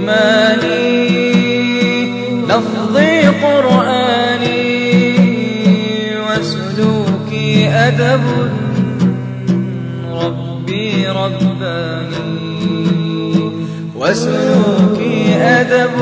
إيماني لفظي قرآني وسلوكي أدب ربي رباني وسلوكي أدب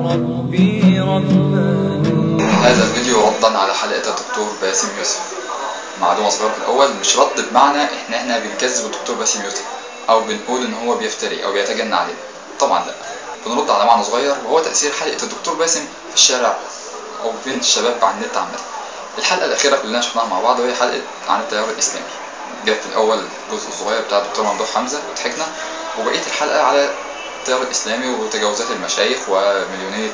ربي رباني. هذا الفيديو ردا على حلقة الدكتور باسم يوسف. معلومة صغيرة في الأول، مش رد بمعنى احنا بنكذب الدكتور باسم يوسف أو بنقول إن هو بيفتري أو بيتجنى علينا، طبعا لا. بنرد على معنى صغير وهو تأثير حلقة الدكتور باسم في الشارع أو بين الشباب على النت عامة. الحلقة الأخيرة كلنا شفناها مع بعض وهي حلقة عن التيار الإسلامي. جت في الأول الجزء الصغير بتاع الدكتور ممدوح حمزة وضحكنا، وبقية الحلقة على التيار الإسلامي وتجاوزات المشايخ ومليونية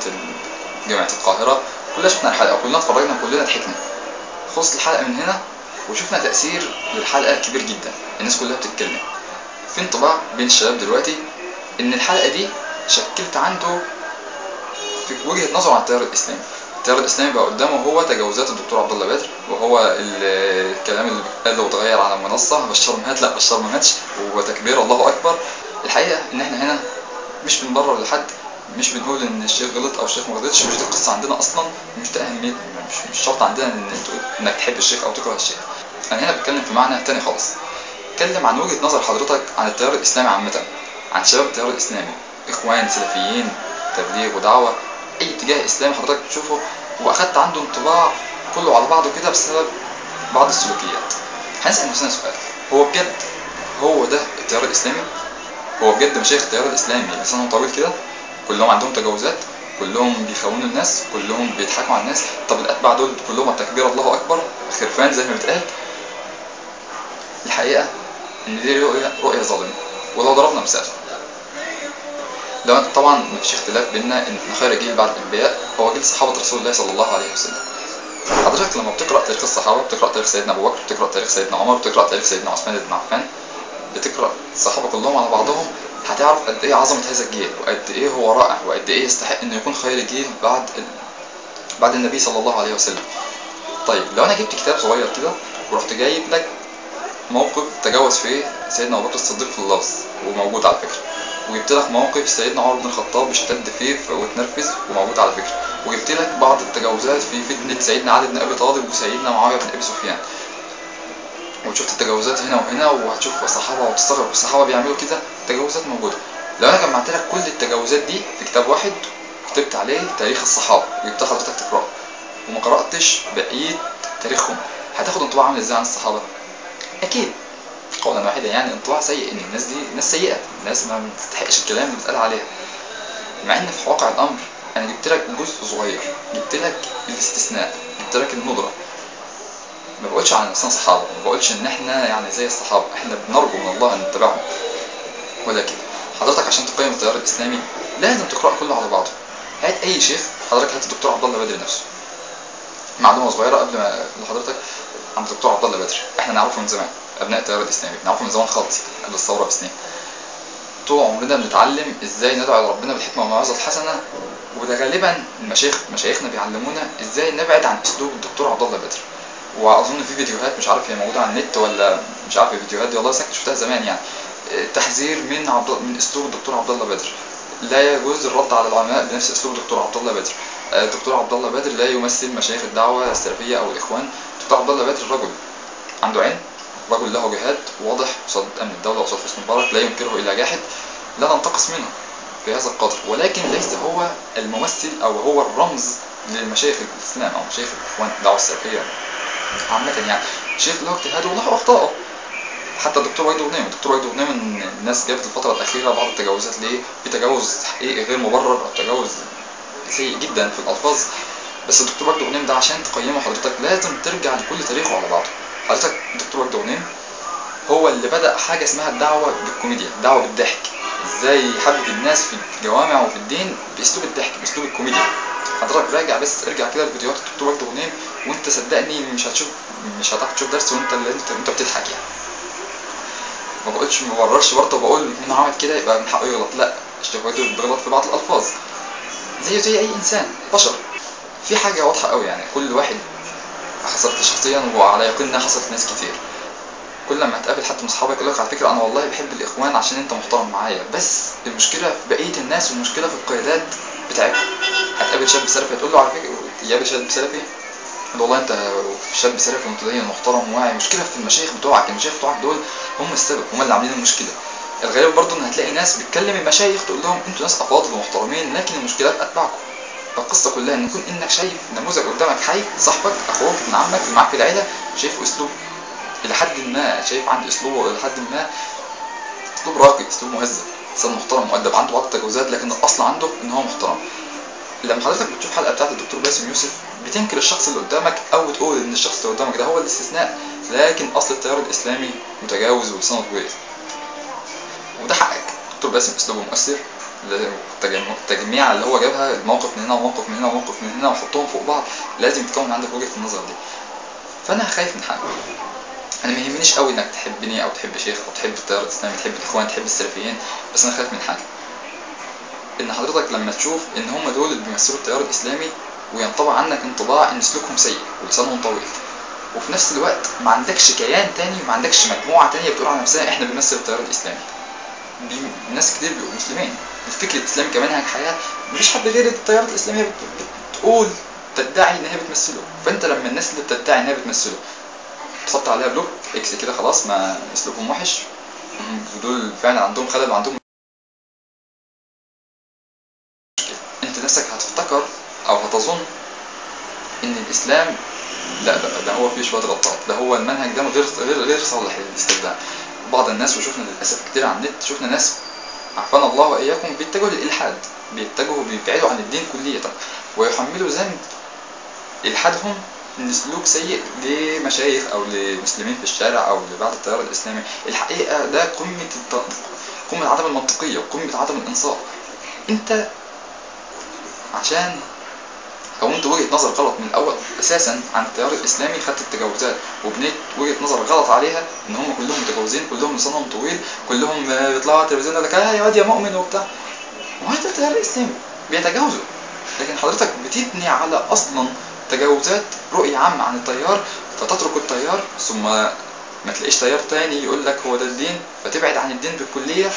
جامعة القاهرة. كلنا شفنا الحلقة وكلنا اتفرجنا وكلنا ضحكنا. خلصت الحلقة من هنا وشفنا تأثير للحلقة كبير جدا، الناس كلها بتتكلم. في انطباع بين الشباب دلوقتي إن الحلقة دي شكلت عنده في وجهة نظره عن التيار الإسلامي. التيار الإسلامي بقى قدامه هو تجاوزات الدكتور عبد الله بدر، وهو الكلام اللي قال له اتغير على منصة بشار مات، لا بشار ما ماتش، وتكبير الله أكبر. الحقيقة إن احنا هنا مش بنبرر لحد، مش بنقول ان الشيخ غلط او الشيخ ما غلطش، مش دي القصه عندنا اصلا، مش ده اهميه، مش شرط عندنا انك تحب الشيخ او تكره الشيخ. انا هنا بتكلم في معنى تاني خالص. اتكلم عن وجهه نظر حضرتك عن التيار الاسلامي عامه، عن شباب التيار الاسلامي، اخوان، سلفيين، تبليغ ودعوه، اي اتجاه اسلامي حضرتك تشوفه واخدت عنده انطباع كله على بعضه كده بسبب بعض السلوكيات. هنسال نفسنا سؤال، هو بجد هو ده التيار الاسلامي؟ هو بجد مشايخ التيار الاسلامي لسانهم طويل كده؟ كلهم عندهم تجاوزات، كلهم بيخونوا الناس، كلهم بيضحكوا على الناس؟ طب الاتباع دول كلهم التكبير الله اكبر خرفان زي ما بيتقال؟ الحقيقه ان دي رؤيه ظالمه. ولو ضربنا مثال، لو طبعا مفيش اختلاف بيننا ان خير جيل بعد الانبياء هو جيل صحابه رسول الله صلى الله عليه وسلم. حضرتك لما بتقرا تاريخ الصحابه، بتقرا تاريخ سيدنا ابو بكر، بتقرا تاريخ سيدنا عمر، بتقرا تاريخ سيدنا عثمان بن عفان، بتقرا الصحابه كلهم على بعضهم، هتعرف قد ايه عظمه هذا الجيل وقد ايه هو رائع وقد ايه يستحق انه يكون خير جيل بعد النبي صلى الله عليه وسلم. طيب لو انا جبت كتاب صغير كده ورحت جايب لك موقف تجاوز فيه سيدنا ابو بكر الصديق في اللفظ وموجود على فكره، وجبت لك موقف سيدنا عمر بن الخطاب اشتد فيه واتنرفز وموجود على فكره، وجبت لك بعض التجاوزات في فتنه سيدنا علي بن ابي طالب وسيدنا معاويه بن ابي سفيان، وشفت التجاوزات هنا وهنا، وهتشوف الصحابه وتستغرب الصحابه بيعملوا كده، تجاوزات موجوده. لو انا جمعت لك كل التجاوزات دي في كتاب واحد كتبت عليه تاريخ الصحابه وجبت حضرتك تقراه وما قراتش بقيه تاريخهم، هتاخد انطباع عامل ازاي عن الصحابه؟ اكيد قولا واحدا يعني انطباع سيء، ان الناس دي ناس سيئه، ناس ما بتستحقش الكلام اللي بيتقال عليها. مع ان في واقع الامر انا جبت لك جزء صغير، جبت لك الاستثناء، جبت لك الندره. ما بقولش عن نفسنا صحابه، ما بقولش ان احنا يعني زي الصحابه، احنا بنرجو من الله ان نتبعهم، ولكن حضرتك عشان تقيم التيار الاسلامي لازم تقرا كله على بعضه. هات اي شيخ، حضرتك هات الدكتور عبد الله بدر نفسه. معلومه صغيره قبل ما لحضرتك عن الدكتور عبد الله بدر، احنا نعرفه من زمان، ابناء التيار الاسلامي نعرفه من زمان خالص قبل الثوره بسنين. طول عمرنا بنتعلم ازاي ندعو لربنا بالحكمه والموعظه الحسنه، وده غالبا مشايخنا بيعلمونا ازاي نبعد عن اسلوب الدكتور عبد الله بدر. واظن في فيديوهات مش عارف هي موجوده على النت ولا مش عارف الفيديوهات دي، والله ساكت شفتها زمان يعني، تحذير من اسلوب الدكتور عبد الله بدر. لا يجوز الرد على العلماء بنفس اسلوب الدكتور عبد الله بدر. الدكتور عبد الله بدر لا يمثل مشايخ الدعوه السلفيه او الاخوان. الدكتور عبد الله بدر رجل عنده علم، رجل له جهاد واضح قصاد امن الدوله وقصاد حسني مبارك لا ينكره الا جاحد، لا ننتقص منه في هذا القدر، ولكن ليس هو الممثل او هو الرمز لمشايخ الاسلام او مشايخ الاخوان الدعوه السلفيه عامة. يعني شيخ له اجتهاده وله اخطائه. حتى الدكتور وحيد غنيم الناس جابت الفترة الأخيرة بعض التجاوزات ليه؟ في تجاوز حقيقي غير مبرر أو تجاوز سيء جدا في الألفاظ، بس الدكتور وحيد غنيم ده عشان تقيمه حضرتك لازم ترجع لكل تاريخه على بعضه. حضرتك الدكتور وحيد غنيم هو اللي بدأ حاجة اسمها الدعوة بالكوميديا، الدعوة بالضحك، ازاي يحبب الناس في الجوامع وفي الدين بأسلوب الضحك، بأسلوب الكوميديا. حضرتك راجع بس ارجع كده لفيديوهات الدكتور وحيد غنيم وانت صدقني مش هتعرف تشوف درس وانت بتضحك يعني. ما بقولش ما ببررش برضه، بقول انه عمل كده يبقى من حقه يغلط، لا، الشيخ وحيد بيغلط في بعض الالفاظ زي اي انسان بشر. في حاجه واضحه قوي يعني كل واحد حصلت شخصيا وعلى يقين انها حصلت ناس كتير. كل ما تقابل حد من اصحابك يقول لك على فكره انا والله بحب الاخوان عشان انت محترم معايا، بس المشكله في بقيه الناس والمشكله في القيادات بتاعتهم. هتقابل شاب سلفي هتقول له على فكره، يقابل شاب سلفي يقول والله انت شاب سلفي متدين محترم واعي، المشكله في المشايخ بتوعك، المشايخ بتوعك دول هم السبب، هم اللي عاملين المشكله. الغريب برضه ان هتلاقي ناس بتكلم المشايخ تقول لهم انتوا ناس افاضل ومحترمين لكن المشكله في اتباعكم. فالقصه كلها ان يكون انك شايف نموذج قدامك حي، صاحبك اخوك ابن عمك اللي معاك في العيله شايف اسلوب الى حد ما، شايف عند اسلوبه الى حد ما اسلوب راقي، اسلوب مهذب، انسان محترم مؤدب، عنده بعض التجاوزات لكن الاصل عنده ان هو محترم. لما حضرتك بتشوف حلقه بتاعت الدكتور باسم يوسف بتنكر الشخص اللي قدامك او تقول ان الشخص اللي قدامك ده هو الاستثناء، لكن اصل التيار الاسلامي متجاوز ولسانه طويل، وده حقك. الدكتور باسم اسلوبه مؤثر، التجميع اللي هو جابها الموقف من هنا وموقف من هنا وموقف من هنا وحطهم فوق بعض لازم تكون عندك وجهه النظر دي. فانا خايف من حاجه، انا ما يهمنيش قوي انك تحبني او تحب شيخ او تحب التيار الاسلامي، تحب الاخوان، تحب السلفيين، بس انا خايف من حاجه، ان حضرتك لما تشوف ان هم دول اللي بيمثلوا التيار الاسلامي وينطبع عنك انطباع ان سلوكهم سيء ولسانهم طويل، وفي نفس الوقت ما عندكش كيان تاني، ما عندكش مجموعه تانيه بتقول على نفسها احنا بنمثل التيار الاسلامي. ناس كتير بيبقوا مسلمين، الفكر الاسلامي كمنهج حياه مفيش حد غير التيارات الاسلاميه بتقول تدعي ان هي بتمثله، فانت لما الناس اللي بتدعي ان هي بتمثله تحط عليها بلوك اكس كده خلاص ما اسلوبهم وحش ودول فعلا عندهم خلل وعندهم، انت نفسك هتفتكر او هتظن ان الاسلام لا ده هو فيه شويه غلطات، ده هو المنهج ده غير صالح للاستخدام. بعض الناس وشفنا للاسف كتير على النت، شفنا ناس عافانا الله واياكم بيتجهوا للالحاد، بيبعدوا عن الدين كليا ويحملوا ذنب الحادهم ان سلوك سيء لمشايخ او لمسلمين في الشارع او لبعض التيار الاسلامي. الحقيقه ده قمه عدم المنطقيه وقمه عدم الانصاف. انت عشان كونت وجهه نظر غلط من الاول اساسا عن التيار الاسلامي، خدت التجاوزات وبنيت وجهه نظر غلط عليها ان هم كلهم متجاوزين، كلهم لسانهم طويل، كلهم بيطلعوا على التلفزيون يقول لك يا واد يا مؤمن وبتاع، وهذا التيار الاسلامي بيتجاوزوا. لكن حضرتك بتبني على اصلا تجاوزات رؤيه عامه عن التيار، فتترك التيار ثم ما تلاقيش تيار تاني يقول لك هو ده الدين، فتبعد عن الدين بالكليه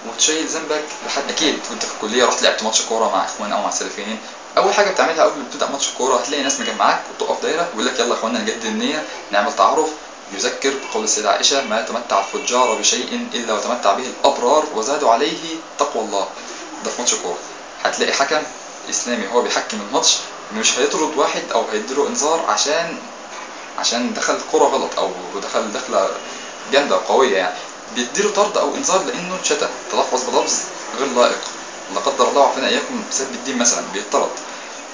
وتشيل ذنبك لحد. اكيد وانت في الكليه رحت لعبت ماتش كوره مع اخوان او مع سلفيين، اول حاجه بتعملها قبل ما تبدا ماتش الكوره هتلاقي ناس مجمعاك وتقف دايره ويقول لك يلا يا اخوانا نجدد النيه نعمل تعارف، يذكر بقول السيده عائشه ما تمتع الفجار بشيء الا وتمتع به الابرار وزادوا عليه تقوى الله. ده في ماتش كوره هتلاقي حكم اسلامي هو بيحكم الماتش مش هيطرد واحد او هيديله انذار عشان دخل الكوره غلط او دخله جامده قويه، يعني بيديله طرد او انذار لانه شتم تلفظ بلفظ غير لائق، لا قدر الله عافانا اياكم بسبب الدين مثلا بيطرد.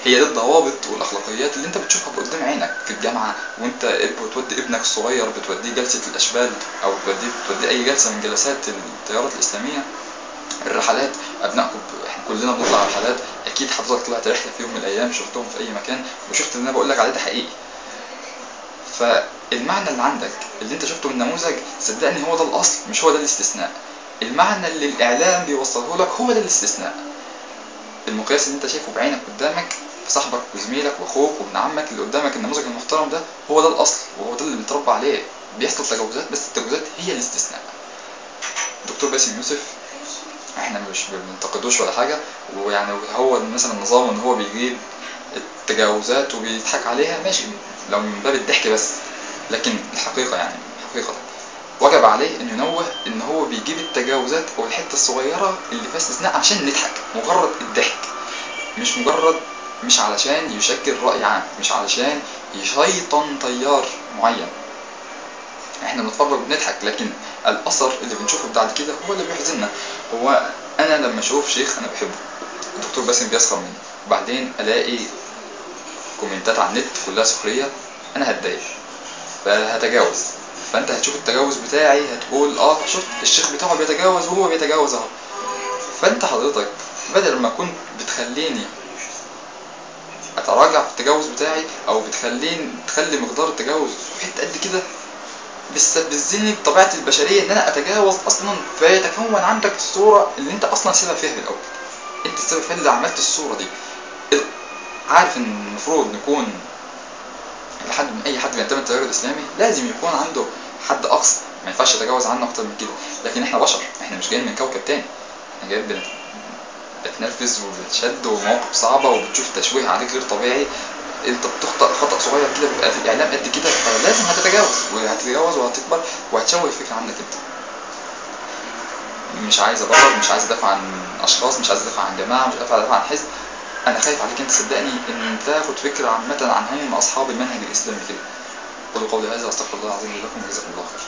هي دي الضوابط والاخلاقيات اللي انت بتشوفها قدام عينك في الجامعه، وانت بتودي ابنك الصغير بتوديه جلسه الاشبال او بتوديه اي جلسه من جلسات التيارات الاسلاميه، الرحلات، ابنائكم احنا كلنا بنطلع رحلات، اكيد حضرتك طلعت رحله في يوم من الايام شفتهم في اي مكان وشفت اللي انا بقول لك عليه ده حقيقي. فالمعنى اللي عندك اللي انت شفته من نموذج صدقني هو ده الاصل مش هو ده الاستثناء. المعنى اللي الاعلام بيوصله لك هو ده الاستثناء. المقياس اللي انت شايفه بعينك قدامك في صاحبك وزميلك واخوك وابن عمك اللي قدامك النموذج المحترم ده هو ده الاصل وهو ده اللي بنتربى عليه. بيحصل تجاوزات بس التجاوزات هي الاستثناء. دكتور باسم يوسف احنا مش بننتقدوش ولا حاجه، ويعني هو مثلا النظام ان هو بيجيب التجاوزات وبيضحك عليها ماشي لو من باب الضحك بس، لكن الحقيقه يعني حقيقه وجب عليه ان ينوه ان هو بيجيب التجاوزات او الحته الصغيره اللي فيها استثناء عشان نضحك، مجرد الضحك مش علشان يشكل راي عام، مش علشان يشيطن تيار معين. احنا بنتفرج بنضحك لكن الاثر اللي بنشوفه بعد كده هو اللي بيحزننا. هو انا لما اشوف شيخ انا بحبه الدكتور باسم بيسخر مني وبعدين الاقي كومنتات على النت كلها سخريه، انا هتضايق فهتجاوز. فانت هتشوف التجاوز بتاعي هتقول شفت الشيخ بتاعه بيتجاوز وهو بيتجاوز اهو. فانت حضرتك بدل ما كنت بتخليني اتراجع في التجاوز بتاعي او تخلي مقدار التجاوز في حته قد كده، بتستفزني بطبيعه البشريه ان انا اتجاوز اصلا، فيتكون عندك الصوره اللي انت اصلا سبب فيها من الاول. انت السبب فيها اللي عملت الصوره دي. عارف ان المفروض نكون اي حد بينتمي للتيار الاسلامي لازم يكون عنده حد اقصى ما ينفعش يتجاوز عنه اكتر من كده. لكن احنا بشر، احنا مش جايين من كوكب تاني، احنا جايين بتنرفز وبتشد ومواقف صعبه وبتشوف تشويه عليك غير طبيعي. انت بتخطأ خطأ صغير كده بيبقى في اعلام قد كده، فلازم هتتجاوز وهتكبر وهتشوه الفكره عنك انت. مش عايز ابرر، مش عايز ادافع عن اشخاص، مش عايز ادافع عن جماعه، مش عايز ادافع عن حزب. انا خايف عليك انت صدقني ان تاخد فكره عامه عن هم اصحاب المنهج الاسلامي كده. قولوا قولي هذا واستغفر الله العظيم لي ولكم وجزاكم الله خير.